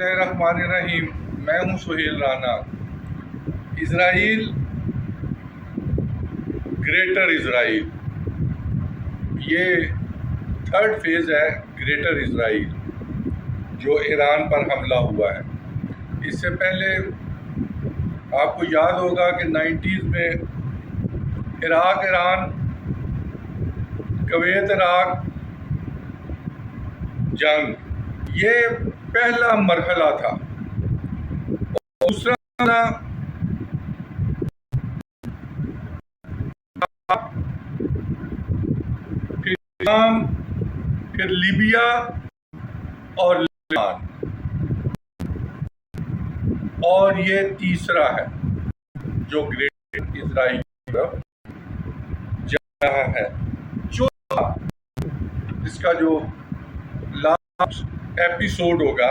बिस्मिल्लाहिर्रहमानिर्रहीम। मैं हूं Suhail Rana. Israel, greater Israel, ये थर्ड फेज़ है ग्रेटर इज़राइल जो ईरान पर हमला हुआ है। इससे पहले आपको याद होगा कि 90s में इराक ईरान, कुवैत इराक जंग, ये पहला मरहला था। दूसरा फिर इस्लाम, फिर लीबिया और लेबनान, और ये तीसरा है जो ग्रेट इज़राइल की तरफ जा रहा है। चौथा, इसका जो लास्ट एपिसोड होगा,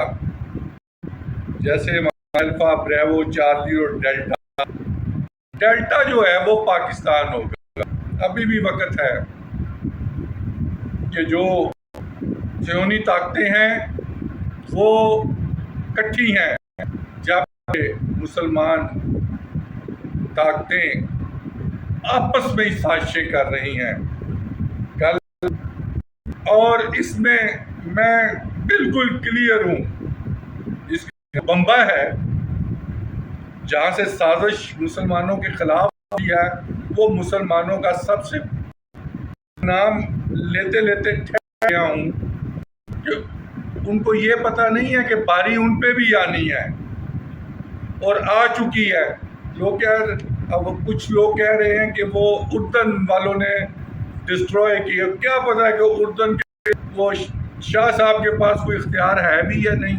जैसे अल्फा, ब्रेवो, चार्ली और डेल्टा जो है वो पाकिस्तान होगा। अभी भी वक्त है कि जो ज़ियोनी ताकतें हैं वो इकट्ठी हैं, जब मुसलमान ताकतें आपस में ही साजिशें कर रही हैं कल। और इसमें मैं बिल्कुल क्लियर हूँ, इसका बम्बा है जहाँ से साजिश मुसलमानों के खिलाफ की है, वो मुसलमानों का सबसे नाम लेते लेते ठहर गया हूँ कि उनको ये पता नहीं है कि बारी उन पे भी आनी है और आ चुकी है। लोग अब कुछ लोग कह रहे हैं कि वो उर्दन वालों ने डिस्ट्रॉय किया। क्या पता है कि उर्दन के वो शाह साहब के पास कोई इख्तियार है भी या नहीं।